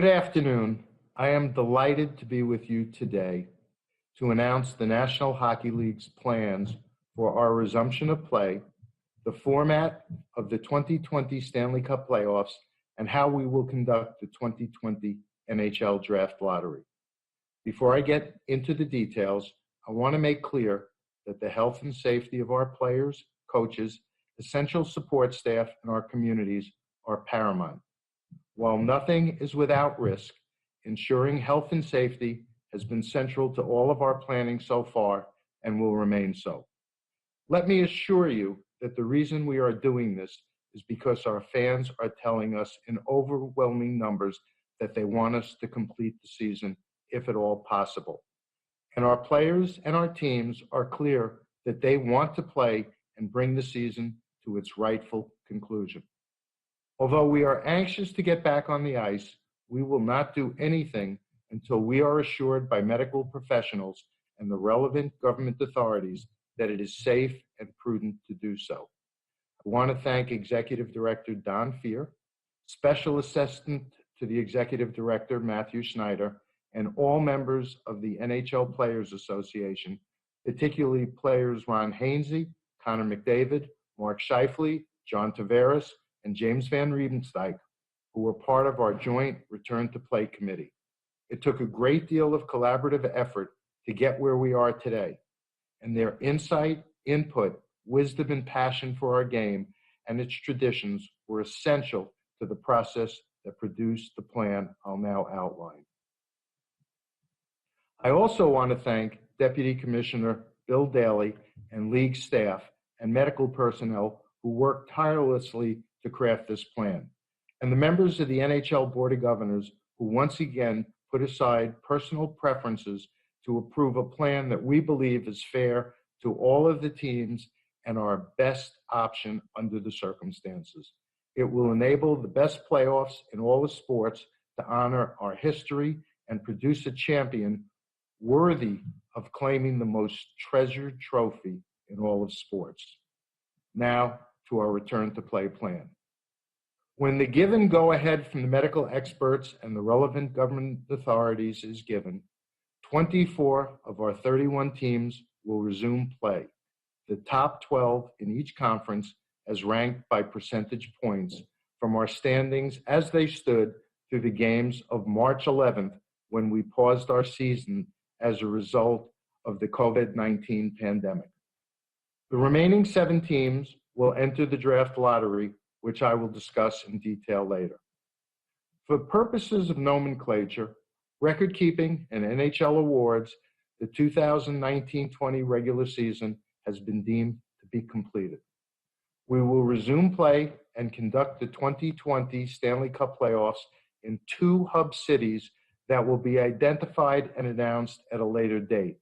Good afternoon. I am delighted to be with you today to announce the National Hockey League's plans for our resumption of play, the format of the 2020 Stanley Cup playoffs, and how we will conduct the 2020 NHL Draft Lottery. Before I get into the details, I want to make clear that the health and safety of our players, coaches, essential support staff, and our communities are paramount. While nothing is without risk, ensuring health and safety has been central to all of our planning so far and will remain so. Let me assure you that the reason we are doing this is because our fans are telling us in overwhelming numbers that they want us to complete the season, if at all possible. And our players and our teams are clear that they want to play and bring the season to its rightful conclusion. Although we are anxious to get back on the ice, we will not do anything until we are assured by medical professionals and the relevant government authorities that it is safe and prudent to do so. I want to thank Executive Director Don Fear, Special Assistant to the Executive Director Matthew Schneider, and all members of the NHL Players Association, particularly players Ron Hainsey, Connor McDavid, Mark Scheifele, John Tavares, and James Van Riebenstein, who were part of our joint Return to Play committee. It took a great deal of collaborative effort to get where we are today, and their insight, input, wisdom, and passion for our game and its traditions were essential to the process that produced the plan I'll now outline. I also want to thank Deputy Commissioner Bill Daly and league staff and medical personnel who worked tirelessly to craft this plan, and the members of the NHL Board of Governors who once again put aside personal preferences to approve a plan that we believe is fair to all of the teams and our best option under the circumstances. It will enable the best playoffs in all the sports to honor our history and produce a champion worthy of claiming the most treasured trophy in all of sports. Now to our return to play plan. When the given go-ahead from the medical experts and the relevant government authorities is given, 24 of our 31 teams will resume play. The top 12 in each conference as ranked by percentage points from our standings as they stood through the games of March 11th when we paused our season as a result of the COVID-19 pandemic. The remaining 7 teams will enter the draft lottery, which I will discuss in detail later. For purposes of nomenclature, record keeping, and NHL awards, the 2019-20 regular season has been deemed to be completed. We will resume play and conduct the 2020 Stanley Cup playoffs in 2 hub cities that will be identified and announced at a later date.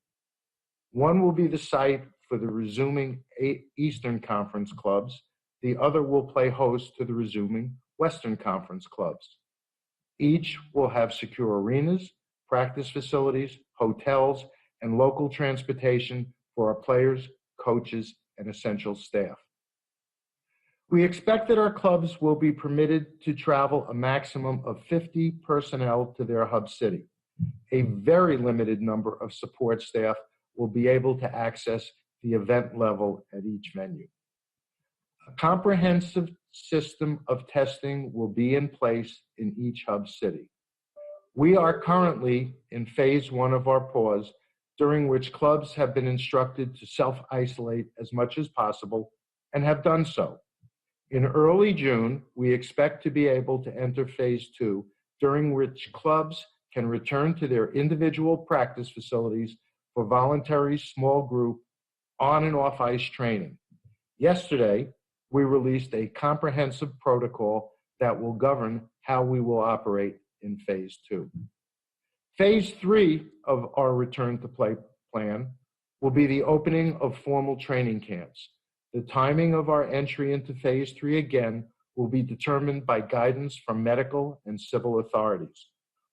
One will be the site for the resuming Eastern Conference clubs. The other will play host to the resuming Western Conference clubs. Each will have secure arenas, practice facilities, hotels, and local transportation for our players, coaches, and essential staff. We expect that our clubs will be permitted to travel a maximum of 50 personnel to their hub city. A very limited number of support staff will be able to access the event level at each venue. A comprehensive system of testing will be in place in each hub city. We are currently in phase 1 of our pause, during which clubs have been instructed to self-isolate as much as possible and have done so. In early June, we expect to be able to enter phase 2, during which clubs can return to their individual practice facilities for voluntary small group on and off ice training. Yesterday, we released a comprehensive protocol that will govern how we will operate in phase 2. Phase 3 of our return to play plan will be the opening of formal training camps. The timing of our entry into phase 3 again will be determined by guidance from medical and civil authorities.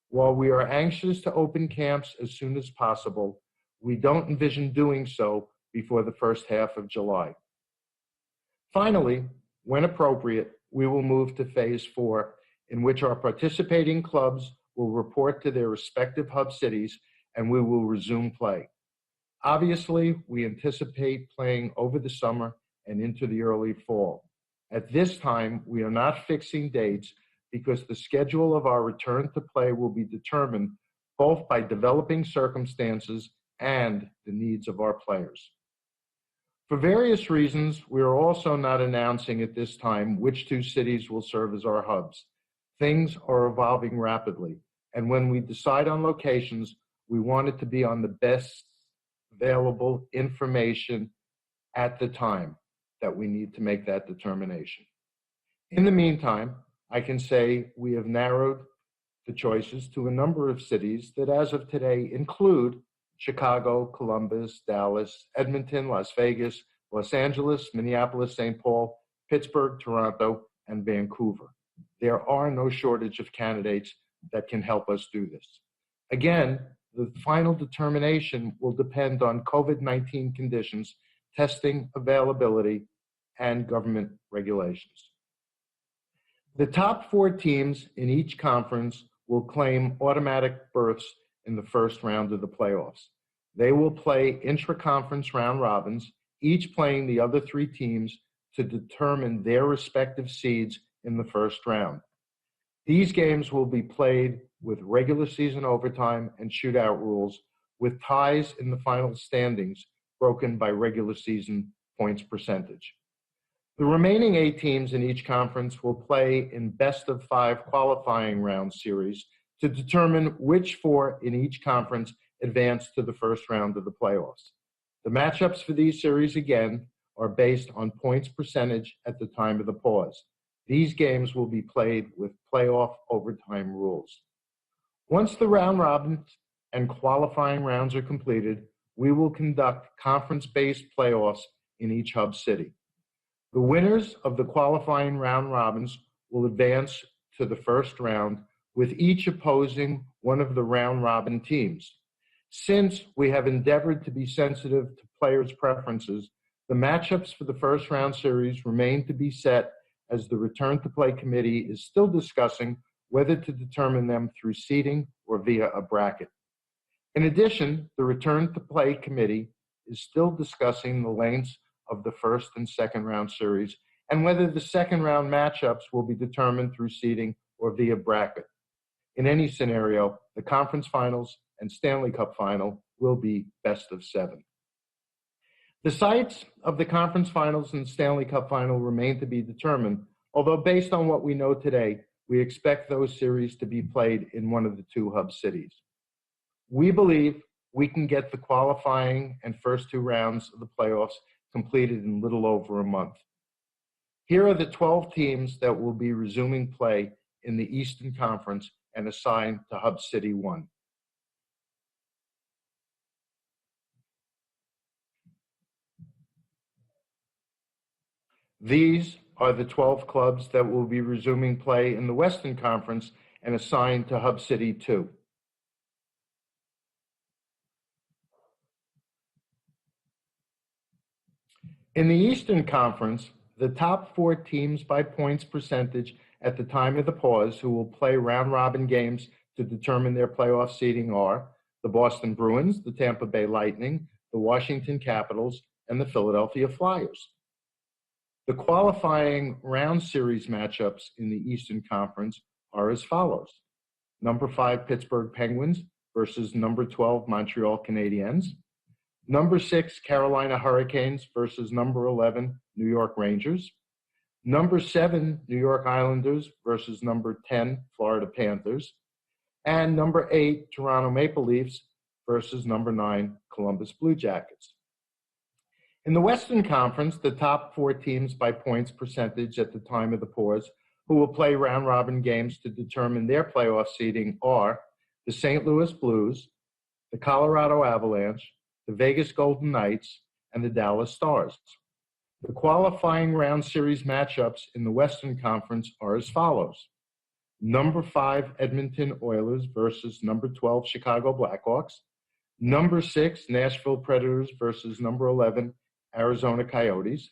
While we are anxious to open camps as soon as possible, we don't envision doing so before the first half of July. Finally, when appropriate, we will move to phase 4, in which our participating clubs will report to their respective hub cities, and we will resume play. Obviously, we anticipate playing over the summer and into the early fall. At this time, we are not fixing dates because the schedule of our return to play will be determined both by developing circumstances and the needs of our players. For various reasons, we are also not announcing at this time which two cities will serve as our hubs. Things are evolving rapidly, and when we decide on locations, we want it to be on the best available information at the time that we need to make that determination. In the meantime, I can say we have narrowed the choices to a number of cities that as of today include Chicago, Columbus, Dallas, Edmonton, Las Vegas, Los Angeles, Minneapolis, St. Paul, Pittsburgh, Toronto, and Vancouver. There are no shortage of candidates that can help us do this. Again, the final determination will depend on COVID-19 conditions, testing availability, and government regulations. The top 4 teams in each conference will claim automatic berths in the first round of the playoffs. They will play intra-conference round robins, each playing the other 3 teams to determine their respective seeds in the first round. These games will be played with regular season overtime and shootout rules, with ties in the final standings broken by regular season points percentage. The remaining 8 teams in each conference will play in best-of-5 qualifying round series to determine which 4 in each conference advance to the first round of the playoffs. The matchups for these series, again, are based on points percentage at the time of the pause. These games will be played with playoff overtime rules. Once the round robins and qualifying rounds are completed, we will conduct conference-based playoffs in each hub city. The winners of the qualifying round robins will advance to the first round, with each opposing one of the round robin teams. Since we have endeavored to be sensitive to players' preferences, the matchups for the first round series remain to be set as the Return to Play Committee is still discussing whether to determine them through seeding or via a bracket. In addition, the Return to Play Committee is still discussing the lengths of the first and second round series and whether the second round matchups will be determined through seeding or via bracket. In any scenario, the conference finals and Stanley Cup final will be best of 7. The sites of the conference finals and Stanley Cup final remain to be determined, although based on what we know today, we expect those series to be played in one of the 2 hub cities. We believe we can get the qualifying and first 2 rounds of the playoffs completed in little over a month. Here are the 12 teams that will be resuming play in the Eastern Conference and assigned to Hub City 1. These are the 12 clubs that will be resuming play in the Western Conference and assigned to Hub City 2. In the Eastern Conference, the top 4 teams by points percentage at the time of the pause who will play round-robin games to determine their playoff seeding are the Boston Bruins, the Tampa Bay Lightning, the Washington Capitals, and the Philadelphia Flyers. The qualifying round series matchups in the Eastern Conference are as follows. Number 5 Pittsburgh Penguins versus number 12 Montreal Canadiens. Number 6 Carolina Hurricanes versus number 11 New York Rangers. Number 7 New York Islanders versus number 10 Florida Panthers. And number 8 Toronto Maple Leafs versus number 9 Columbus Blue Jackets. In the Western Conference, the top 4 teams by points percentage at the time of the pause who will play round-robin games to determine their playoff seeding are the St. Louis Blues, the Colorado Avalanche, the Vegas Golden Knights, and the Dallas Stars. The qualifying round series matchups in the Western Conference are as follows. Number 5 Edmonton Oilers versus number 12 Chicago Blackhawks. Number 6 Nashville Predators versus number 11 Arizona Coyotes.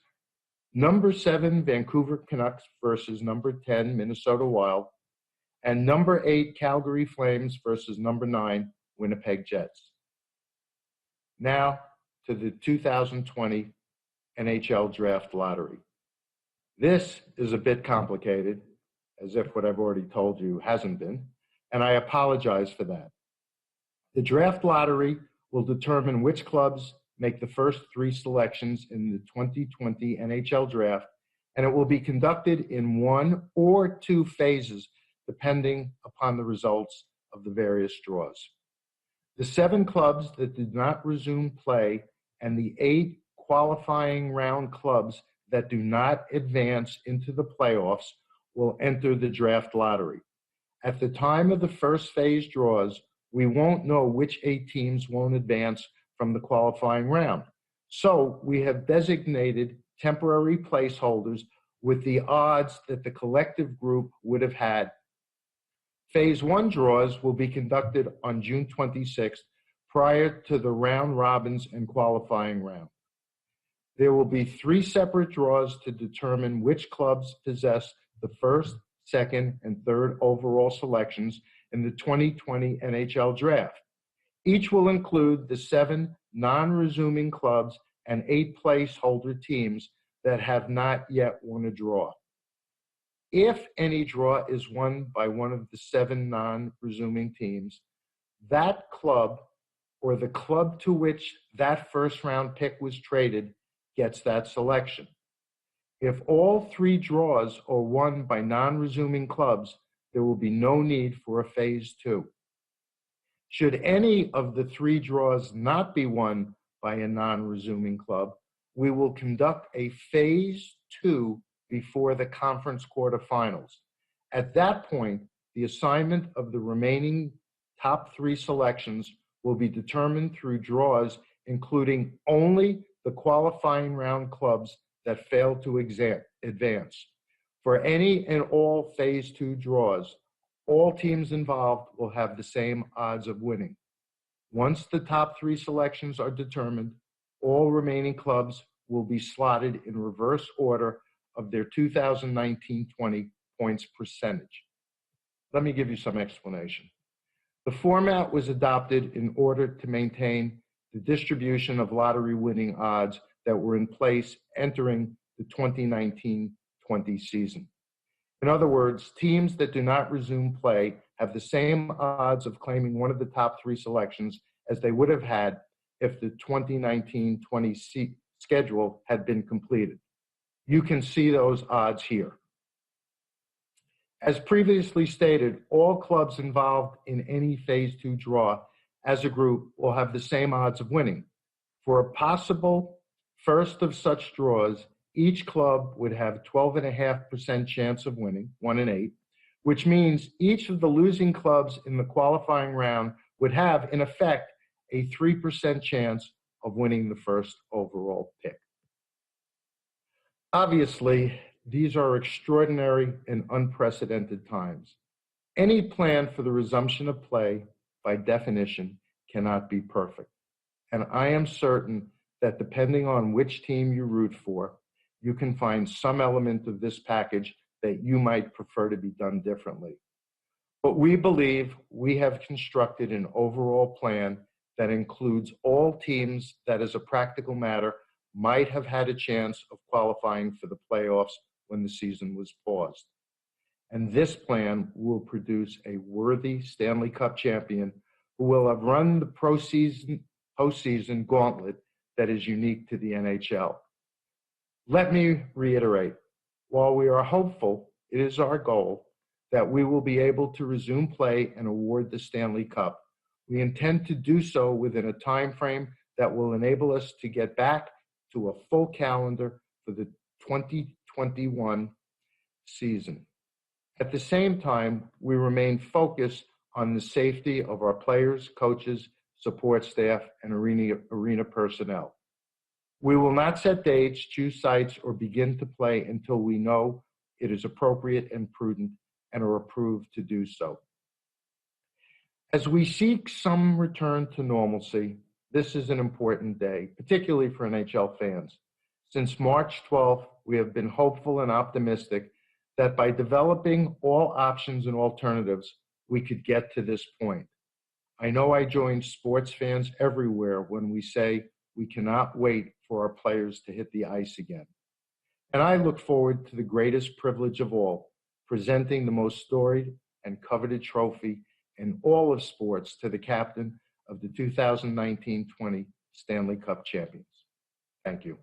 Number 7 Vancouver Canucks versus number 10 Minnesota Wild. and number 8 Calgary Flames versus number 9 Winnipeg Jets. Now to the 2020 NHL Draft Lottery. This is a bit complicated, as if what I've already told you hasn't been, and I apologize for that. The draft lottery will determine which clubs make the first 3 selections in the 2020 NHL Draft, and it will be conducted in 1 or 2 phases, depending upon the results of the various draws. The 7 clubs that did not resume play and the 8 qualifying round clubs that do not advance into the playoffs will enter the draft lottery. At the time of the first phase draws, we won't know which 8 teams won't advance from the qualifying round. So we have designated temporary placeholders with the odds that the collective group would have had. Phase 1 draws will be conducted on June 26th prior to the round robins and qualifying round. There will be 3 separate draws to determine which clubs possess the first, second, and third overall selections in the 2020 NHL Draft. Each will include the 7 non-resuming clubs and 8 placeholder teams that have not yet won a draw. If any draw is won by one of the 7 non-resuming teams, that club or the club to which that first-round pick was traded gets that selection. If all 3 draws are won by non-resuming clubs, there will be no need for a phase 2. Should any of the 3 draws not be won by a non-resuming club, we will conduct a phase 2 before the conference quarterfinals. At that point, the assignment of the remaining top 3 selections will be determined through draws, including only the qualifying round clubs that fail to advance. For any and all phase 2 draws, all teams involved will have the same odds of winning. Once the top 3 selections are determined, all remaining clubs will be slotted in reverse order of their 2019-20 points percentage. Let me give you some explanation. The format was adopted in order to maintain the distribution of lottery winning odds that were in place entering the 2019-20 season. In other words, teams that do not resume play have the same odds of claiming one of the top 3 selections as they would have had if the 2019-20 schedule had been completed. You can see those odds here. As previously stated, all clubs involved in any phase 2 draw as a group will have the same odds of winning. For a possible first of such draws, each club would have 12.5% chance of winning, 1 in 8, which means each of the losing clubs in the qualifying round would have, in effect, a 3% chance of winning the first overall pick. Obviously, these are extraordinary and unprecedented times. Any plan for the resumption of play, by definition, cannot be perfect. And I am certain that depending on which team you root for, you can find some element of this package that you might prefer to be done differently. But we believe we have constructed an overall plan that includes all teams that, as a practical matter, might have had a chance of qualifying for the playoffs when the season was paused. And this plan will produce a worthy Stanley Cup champion who will have run the postseason gauntlet that is unique to the NHL. Let me reiterate, while we are hopeful, it is our goal that we will be able to resume play and award the Stanley Cup. We intend to do so within a time frame that will enable us to get back to a full calendar for the 2021 season. At the same time, we remain focused on the safety of our players, coaches, support staff, and arena personnel. We will not set dates, choose sites, or begin to play until we know it is appropriate and prudent and are approved to do so. As we seek some return to normalcy, this is an important day, particularly for NHL fans. Since March 12th, we have been hopeful and optimistic that by developing all options and alternatives, we could get to this point. I know I join sports fans everywhere when we say we cannot wait for our players to hit the ice again. And I look forward to the greatest privilege of all, presenting the most storied and coveted trophy in all of sports to the captain of the 2019-20 Stanley Cup champions. Thank you.